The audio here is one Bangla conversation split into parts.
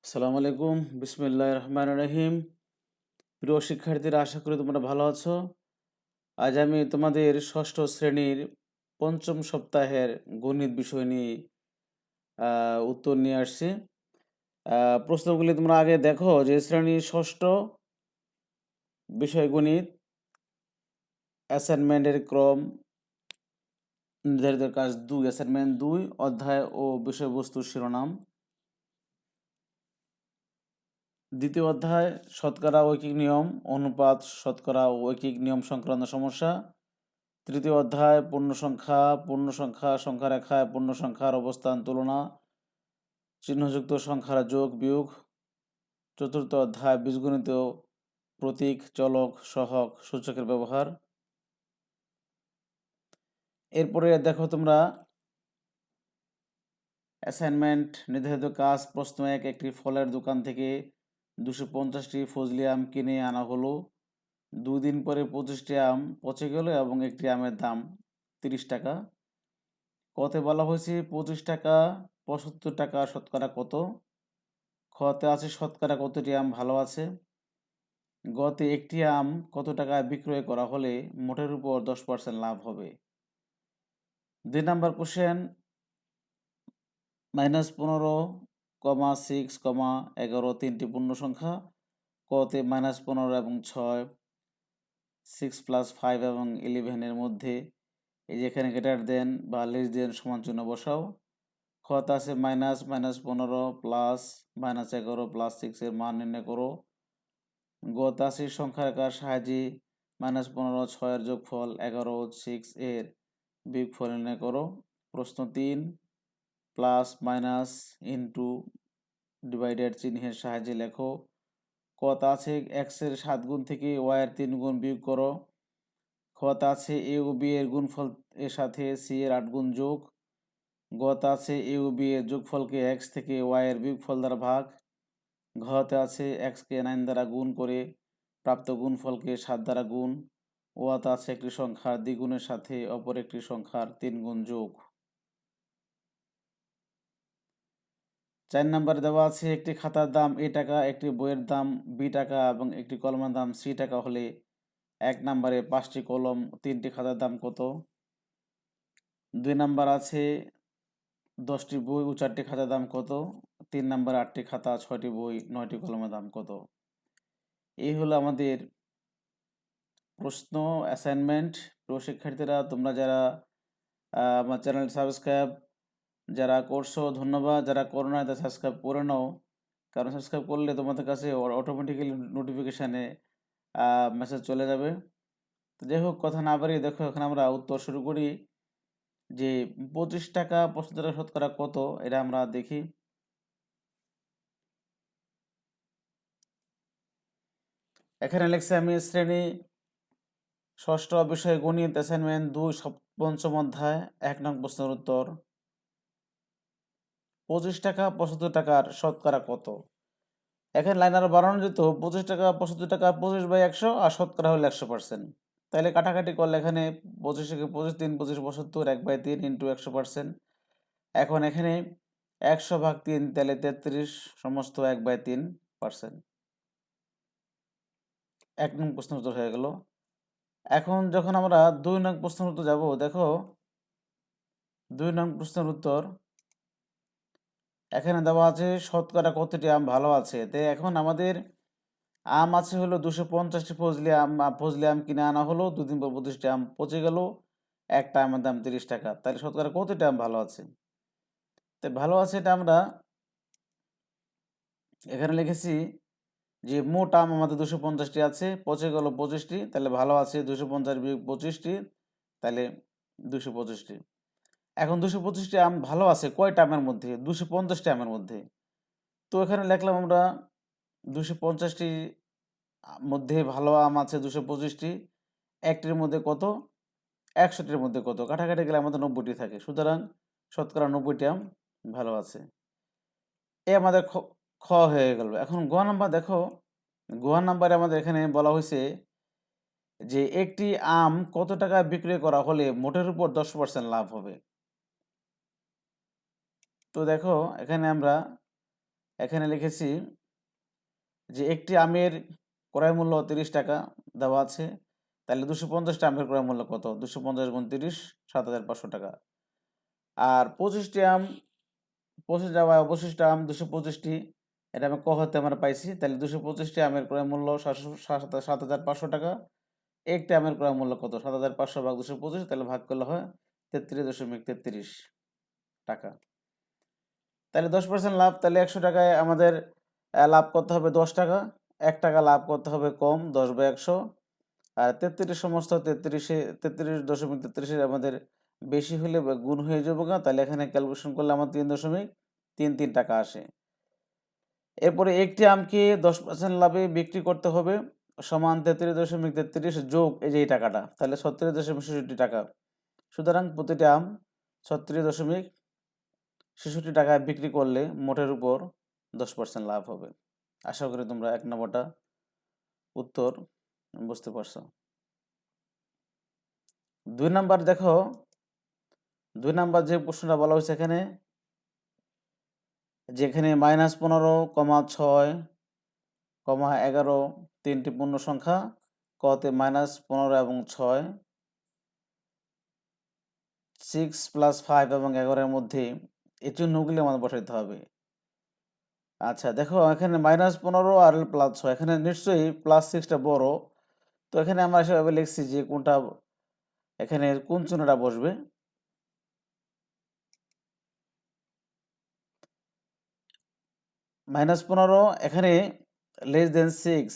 আসসালামু আলাইকুম। বিসমিল্লাহির রহমানির রহিম। প্রিয় শিক্ষার্থীরা, আশা করি তোমরা ভালো আছো। আজ আমি তোমাদের ষষ্ঠ শ্রেণীর পঞ্চম সপ্তাহের গণিত বিষয় নিয়ে উত্তর নিয়ে আসছি। প্রশ্নগুলি তোমরা আগে দেখো যে শ্রেণী ষষ্ঠ বিষয় গণিত অ্যাসাইনমেন্টের ক্রম নির্ধারিত কাজ 2 অ্যাসাইনমেন্ট 2 অধ্যায় ও বিষয়বস্তুর শিরোনাম। দ্বিতীয় অধ্যায় শতকরা ঐকিক নিয়ম অনুপাত শতকরা ঐকিক নিয়ম সংক্রান্ত সমস্যা। তৃতীয় অধ্যায় পূর্ণসংখ্যা সংখ্যারেখায় পূর্ণসংখ্যার অবস্থান তুলনা চিহ্নযুক্ত সংখ্যার যোগ বিয়োগ। চতুর্থ অধ্যায় বীজগণিত প্রতীক চলক সহগ সূচকের ব্যবহার। এরপরে দেখো তোমরা অ্যাসাইনমেন্ট নির্ধারিত কাজ প্রশ্ন 1, একটি ফলের দোকান থেকে 250টি ফজলি আম কিনে আনা হলো। 2 দিন পরে 25টি আম পচে গেল এবং একটি আমের দাম 30 টাকা। কতে বলা হয়েছে 25 টাকা 75 টাকা শতকরা কত? খতে আছে শতকরা কতটি আম ভালো আছে। গতে একটি আম কত টাকায় বিক্রয় করা হলে মোটের উপর 10% লাভ হবে। 2 নাম্বার কোশ্চেন -15, 6, 11 তিনটি পূর্ণ সংখ্যা। কতে -15 এবং 6, 6 + 5 এবং 11 এর মধ্যে এই যে এখানে গ্রেটার দেন বা লেস দেন সমান চিহ্ন বসাও। খতে আছে -15 প্লাস -11 প্লাস 6 এর মান নির্ণয় করো। গতে আছে সংখ্যা রেখার সাহায্যে -15, 6 এর যোগফল 11, 6 এর বিয়োগফল নির্ণয় করো। প্রশ্ন 3 প্লাস মাইনাস ইন্টু ডিভাইডেড চিহ্নের সাহায্যে লেখো। কতে আছে x এর 7 গুণ থেকে y এর 3 গুণ বিয়োগ করো। খতে আছে a ও b এর গুণফল এর সাথে c এর 8 গুণ যোগ। গতে আছে a ও b এর যোগফলকে x থেকে y এর বিয়োগফল দ্বারা ভাগ। ঘতে আছে x কে 9 দ্বারা গুণ করে প্রাপ্ত গুণফলকে 7 দ্বারা গুণ। ওতে আছে একটি সংখ্যার দ্বিগুণের সাথে অপর একটি সংখ্যার 3 গুণ যোগ। 4 নম্বরে দেওয়া আছে একটি খাতার দাম a টাকা, একটি বইয়ের দাম b টাকা এবং একটি কলমের দাম c টাকা হলে 1 নম্বরে 5টি কলম 3টি খাতার দাম কত? 2 নাম্বার আছে 10টি বই ও 4টি খাতার দাম কত? 3 নাম্বার 8টি খাতা 6টি বই 9টি কলমের দাম কত? এই হলো আমাদের প্রশ্ন অ্যাসাইনমেন্ট। প্রিয় শিক্ষার্থীরা, তোমরা যারা আমার চ্যানেল সাবস্ক্রাইব যারা করছো ধন্যবাদ, যারা করো না তারা সাবস্ক্রাইব করে নাও, কারণ সাবস্ক্রাইব করলে তোমাদের কাছে অটোমেটিক্যালি নোটিফিকেশানে মেসেজ চলে যাবে। তো যাই হোক, কথা না বাড়িয়ে দেখো এখানে আমরা উত্তর শুরু করি যে 25 টাকা 75 টাকা শতকরা কত, এটা আমরা দেখি। এখানে লিখছি আমি শ্রেণী ষষ্ঠ বিষয় গণিত অ্যাসাইনমেন্ট 2 পঞ্চম অধ্যায় 1 নং প্রশ্নের উত্তর। 25 টাকা 75 টাকার শতকরা কত? এখানে লাইন আরো বাড়ানো যেত, 25 টাকা 75 টাকা 25/100 আর শতকরা হলো 100%। তাহলে কাটাকাটি করলে এখানে 25 থেকে 25 3 25 75 1/3 ইন্টু 100%। এখন এখানে 100/3 তাহলে 33 সমস্ত 1/3%। 1 নং প্রশ্ন উত্তর হয়ে গেল। এখন যখন আমরা 2 নং প্রশ্নের উত্তর যাব, দেখো 2 নং প্রশ্নের উত্তর এখানে দেওয়া আছে শতকরা কতটি আম ভালো আছে। তাই এখন আমাদের আম আছে হলো 250টি ফজলি আম কিনে আনা হলো। 2 দিন পর 25টি আম পচে গেল। একটা আমের দাম 30 টাকা। তাহলে শতকরা কতটি আম ভালো আছে? তাই ভালো আছে এটা আমরা এখানে লিখেছি যে মোট আম আমাদের 250টি আছে, পচে গেল 25টি, তাহলে ভালো আছে 250 বিয়োগ 25টি, তাহলে 225টি। এখন 225টি আম ভালো আছে কয়টা আমের মধ্যে? 250টি আমের মধ্যে। তো এখানে লিখলাম আমরা 250টি মধ্যে ভালো আম আছে 225টি। একটির মধ্যে কত? 100টির মধ্যে কত? কাটাকাটি গেলে আমাদের 90টি থাকে। সুতরাং শতকরা 90টি আম ভালো আছে। এ আমাদের খ হয়ে গেল। এখন গ নাম্বার দেখো, গ নাম্বারে আমাদের এখানে বলা হয়েছে যে একটি আম কত টাকায় বিক্রয় করা হলে মোটের উপর 10% লাভ হবে। তো দেখো এখানে আমরা এখানে লিখেছি যে একটি আমের ক্রয় মূল্য 30 টাকা দেওয়া আছে, তাহলে 250টা আমের ক্রয় মূল্য কত? 250 গুণ 30, 7,500 টাকা। আর 25টি আম পচে যাওয়া অবশিষ্ট আম 225টি, এটা আমি ক হতে আমরা পাইছি, তাহলে 225টি আমের ক্রয় মূল্য 7,500 টাকা। একটি আমের ক্রয় মূল্য কত? 7,500 ভাগ 225, তাহলে ভাগ করলে হয় 33.33 টাকা। তাহলে 10% লাভ, তাহলে 100 টাকায় আমাদের লাভ করতে হবে 10 টাকা, 1 টাকা লাভ করতে হবে কম, 10/100। আর 33 সমস্ত 33.33 আমাদের বেশি হলে গুণ হয়ে যাবো গা, তাহলে এখানে ক্যালকুলেশন করলে আমার 3.33 টাকা আসে। এরপরে একটি আমকে 10% লাভে বিক্রি করতে হবে, সমান 33.33 যোগ এই যে এই টাকাটা, তাহলে 36.66 টাকা। সুতরাং প্রতিটি আম 36.66 টাকায় বিক্রি করলে মোটের উপর 10% লাভ হবে। আশা করি তোমরা 1 নম্বরটা উত্তর বুঝতে পারছো। 2 নাম্বার দেখো, 2 নাম্বার যে প্রশ্নটা বলা হয়েছে এখানে, যেখানে -15, 6, 11 তিনটি পূর্ণ সংখ্যা, কতে -15 এবং 6, 6 + 5 এবং 11 এর মধ্যে এই চিহ্নগুলি আমাদের বসাইতে হবে। আচ্ছা দেখো, এখানে -15 আর +6, এখানে নিশ্চয়ই +6টা বড়, তো এখানে আমরা সেভাবে লিখছি যে কোনটা, এখানে কোন চিহ্নটা বসবে। -15 এখানে <6,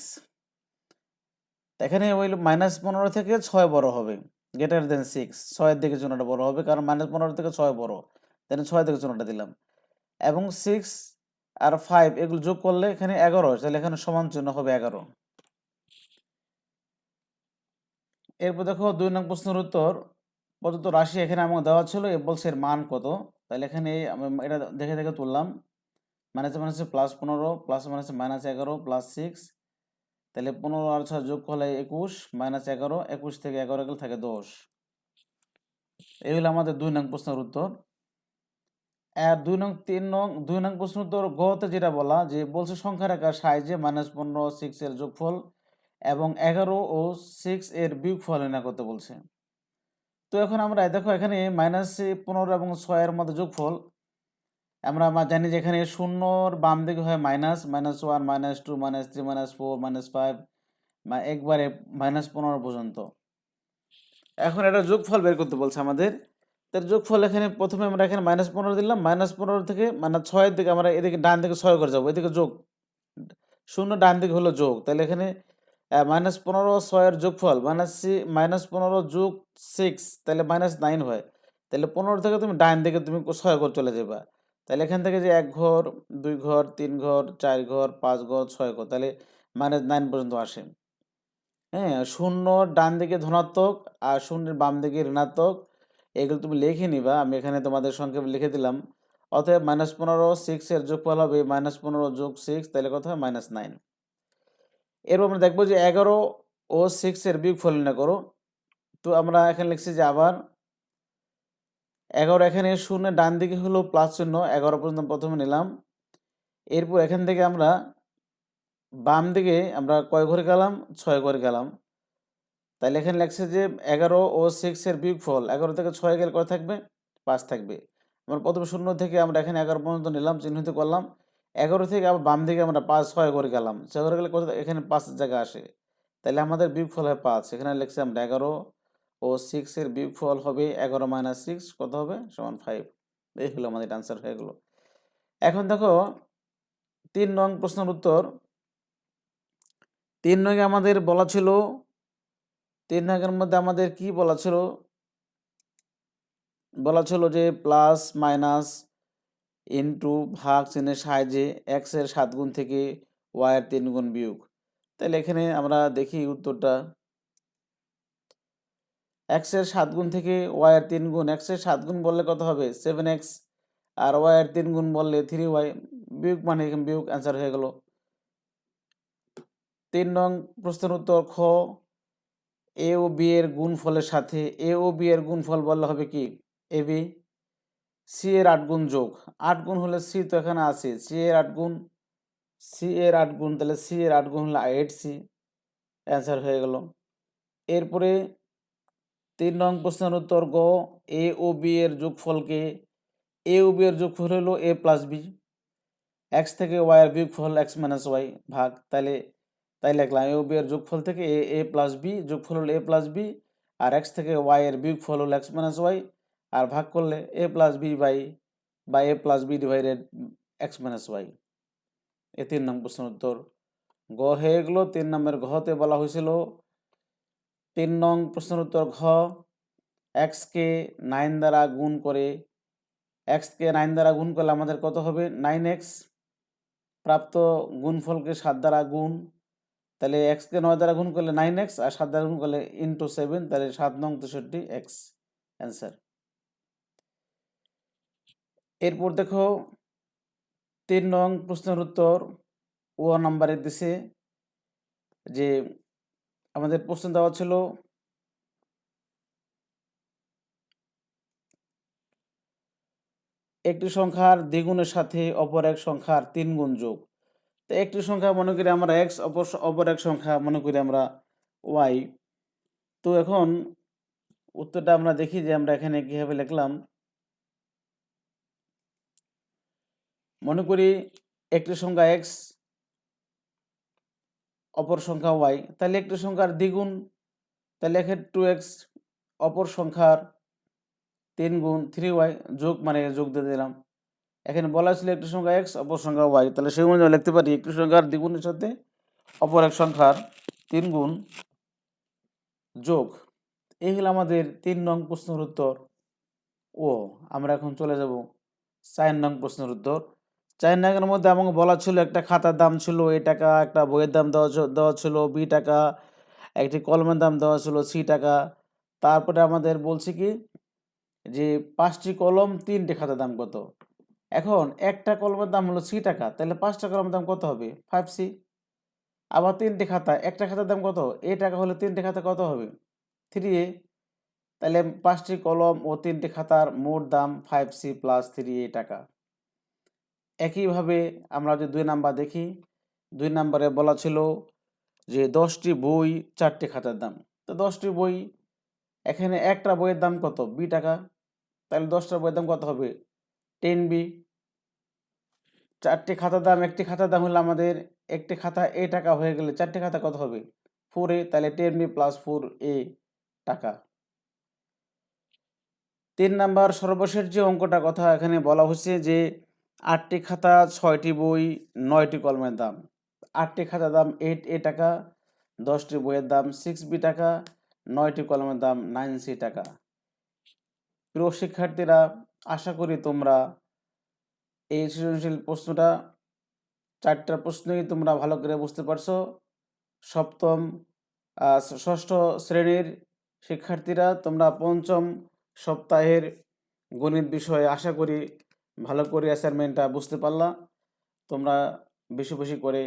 এখানে ওই -15 থেকে 6 বড় হবে, >6, 6 এর দিকে চিহ্নটা বড় হবে, কারণ -15 থেকে 6 বড়, তাই 6 দিকে চিহ্নটা দিলাম। এবং 6 আর 5 এগুলো যোগ করলে এখানে 11, তাহলে এখানে সমান চিহ্ন হবে 11। এরপর দেখো 2 নং প্রশ্নের উত্তর, প্রদত্ত রাশি এখানে আমাকে দেওয়া ছিল, এ বলছে এর মান কত, তাহলে এখানে আমি এটা দেখে দেখে তুললাম। মাইনাসে মাইনাসে +15, প্লাসে মাইনাসে -11 +6, তাহলে 15 আর 6 যোগ করলে 21, -11, 21 থেকে 11 গেলে থাকে 10। এই হলো আমাদের 2 নং প্রশ্নের উত্তর। আর 2 নং প্রশ্ন উত্তর গতে যেটা বলা, যে বলছে সংখ্যার আকার সাহায্যে -15, 6 এর যোগফল এবং 11 ও 6 এর বিয়োগফল নির্ণয় করতে বলছে। তো এখন আমরা দেখো এখানে -15 এবং 6 এর মধ্যে যোগফল আমরা জানি যে এখানে শূন্যর বাম দিকে হয় মাইনাস, -1, -2, -3, -4, -5, একবারে -15 পর্যন্ত। এখন এটা যোগফল বের করতে বলছে আমাদের। তার যোগফল এখানে প্রথমে আমরা এখানে -15 দিলাম, -15 থেকে 6 এর দিকে আমরা এদিকে ডান দিকে 6 করে যাবো, এদিকে যোগ, শূন্য ডান দিকে হলো যোগ, তাহলে এখানে -15 6 এর যোগফল -15 যোগ 6, তাহলে -9 হয়। তাহলে 15 থেকে তুমি ডান দিকে তুমি 6 ঘর চলে যাবা, তাহলে এখান থেকে যে 1 ঘর, 2 ঘর, 3 ঘর, 4 ঘর, 5 ঘর, 6 ঘর, তাহলে -9 পর্যন্ত আসে। হ্যাঁ, শূন্য ডান দিকে ধনাত্মক আর শূন্যের বাম দিকে ঋণাত্মক, এগুলো তুমি লিখে নিবা, আমি এখানে তোমাদের সংক্ষেপে লিখে দিলাম। অতএব -15 6 এর যোগফল হবে -15 যোগ 6, তাহলে কত হয় -9। এরপর আমরা দেখবো যে 11 ও 6 এর বিয়োগফল নির্ণয় করো। তো আমরা এখানে লিখছি যে আবার 11, এখানে শূন্যের ডান দিকে হলো প্লাস চিহ্ন, 11 পর্যন্ত প্রথমে নিলাম। এরপর এখান থেকে আমরা বাম দিকে আমরা কয় ঘরে গেলাম? 6 ঘরে গেলাম। তাহলে এখানে লেখছে যে 11 ও 6 এর বিয়োগফল, 11 থেকে 6 গেলে কত থাকবে? 5 থাকবে। আমরা প্রথমে শূন্য থেকে আমরা এখানে 11 পর্যন্ত নিলাম, চিহ্নিত করলাম। 11 থেকে আবার বাম দিকে আমরা 6 করে গেলাম, 6 করে গেলে কত? এখানে 5 এর জায়গা আসে, তাহলে আমাদের বিয়োগফল হয় 5। এখানে লিখছি আমরা 11 ও 6 এর বিয়োগফল হবে 11 - 6, কত হবে? সমান 5। এই হলো আমাদের আনসার হয়ে গেল। এখন দেখো 3 নং প্রশ্নের উত্তর। 3 নং আমাদের বলা ছিল, 3 নং মধ্যে আমাদের কি বলা ছিল? বলা ছিল যে প্লাস মাইনাস ইনটু ভাগ চিহ্নের সাহায্যে x এর 7 গুণ থেকে y এর 3 গুণ বিয়োগ। তাহলে এখানে আমরা দেখি উত্তরটা। x এর 7 গুণ থেকে y এর 3 গুণ, x এর 7 গুণ বললে কত হবে? 7x, আর y এর 3 গুণ বললে 3y, বিয়োগ মানে এখানে বিয়োগ, অ্যান্সার হয়ে গেল। 3 নং প্রশ্নের উত্তর খ, a ও b এর গুণফলের সাথে a ও b এর গুণফল বললে হবে কি? ab। c এর 8 গুণ যোগ, 8 গুণ হলে c তো এখানে আছে, c এর 8 গুণ সি এর 8 গুণ, তাহলে সি এর 8 গুণ হলে 8c, অ্যান্সার হয়ে গেল। এরপরে 3 নং প্রশ্নের উত্তর গ, এ ও বি এর যোগফলকে, এ ও বি এর যোগফল হলো a প্লাস বি, এক্স থেকে ওয়াই এর বিয়োগফল এক্স মাইনাস ওয়াই ভাগ, তাই লিখলাম এ ও বি এর যোগফল থেকে এ প্লাস বি, যোগফল হলো এ প্লাস বি, আর এক্স থেকে ওয়াই এর বিয়োগফল হলো এক্স মাইনাস ওয়াই, আর ভাগ করলে এ প্লাস বি বা A plus B divided X minus Y. এ 3 নং প্রশ্নের উত্তর গ হয়ে গেল। 3 নম্বরের ঘতে বলা হয়েছিল, 3 নং প্রশ্নের উত্তর ঘ, এক্সকে 9 দ্বারা গুণ করে, এক্সকে 9 দ্বারা গুণ করলে আমাদের কত হবে 9x, প্রাপ্ত গুণফলকে 7 দ্বারা গুণ, তাহলে এক্সকে 9 দ্বারা গুণ করলে 9x, আর 7 দ্বারা গুণ করলে ইন্টু 7, তাহলে 7 নং 63x অ্যান্সার। এরপর দেখো 3 নং প্রশ্নের উত্তর ও নাম্বারে দিছে, যে আমাদের প্রশ্ন দেওয়া ছিল একটি সংখ্যার দ্বিগুণের সাথে অপর এক সংখ্যার 3 গুণ যোগ। তো একটি সংখ্যা মনে করি আমরা এক্স, অপর এক সংখ্যা মনে করি আমরা ওয়াই। তো এখন উত্তরটা আমরা দেখি যে আমরা এখানে কিভাবে লিখলাম। মনে করি একটি সংখ্যা এক্স, অপর সংখ্যা ওয়াই, তাহলে একটি সংখ্যার দ্বিগুণ, তাহলে এখানে 2x, অপর সংখ্যার 3 গুণ 3y, যোগ মানে যোগ দিয়ে দিলাম। এখানে বলা ছিল একটি সংখ্যা এক্স, অপর সংখ্যা ওয়াই, তাহলে সেই অনুযায়ী লিখতে পারি একটি সংখ্যার দ্বিগুণের সাথে অপর এক সংখ্যার 3 গুণ যোগ। এই হলো আমাদের 3 নং প্রশ্নের উত্তর ও। আমরা এখন চলে যাব 4 নং প্রশ্নের উত্তর। 4 নংয়ের মধ্যে আমাকে বলা ছিল একটা খাতার দাম ছিল a টাকা, একটা বইয়ের দাম দেওয়া ছিল b টাকা, একটি কলমের দাম দেওয়া ছিল c টাকা। তারপরে আমাদের বলছে কি যে 5টি কলম 3টে খাতার দাম কত। এখন একটা কলমের দাম হলো c টাকা, তাহলে 5টা কলমের দাম কত হবে 5c। আবার 3টে খাতা, একটা খাতার দাম কত a টাকা হলে 3টে খাতা কত হবে 3a। তাহলে 5টি কলম ও 3টে খাতার মোট দাম 5c প্লাস 3a টাকা। একইভাবে আমরা যদি 2 নাম্বার দেখি, 2 নাম্বারে বলা ছিল যে 10টি বই 4টে খাতার দাম। তো 10টি বই, এখানে একটা বইয়ের দাম কত b টাকা, তাহলে 10টা বইয়ের দাম কত হবে 10b। 4টে খাতার দাম, একটি খাতার দাম হলো আমাদের একটি খাতা a টাকা হয়ে গেলে 4টে খাতা কত হবে 4a, তাহলে 10b প্লাস 4a টাকা। 3 নাম্বার সর্বশেষ যে অঙ্কটা কথা এখানে বলা হচ্ছে যে 8টি খাতা 6টি বই 9টি কলমের দাম। 8টি খাতার দাম 8a টাকা, 10টি বইয়ের দাম 6b টাকা, 9টি কলমের দাম 9c টাকা। প্রিয় শিক্ষার্থীরা, আশা করি তোমরা এই সৃজনশীল প্রশ্নটা, 4টা প্রশ্নই তোমরা ভালো করে বুঝতে পারছো। সপ্তম ষষ্ঠ শ্রেণীর শিক্ষার্থীরা তোমরা 5ম সপ্তাহের গণিত বিষয়ে আশা করি ভালো করে অ্যাসাইনমেন্টটা বুঝতে পারলা। তোমরা বেশি বেশি করে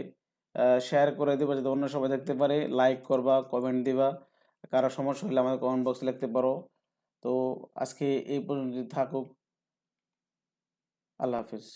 শেয়ার করে দেবা যাতে অন্য সবাই দেখতে পারে, লাইক করবা, কমেন্ট দিবা। কারো সমস্যা হলে আমাদের কমেন্ট বক্সে লিখতে পারো। তো আজকে এই পর্যন্ত থাকুক। আল্লাহ হাফিজ।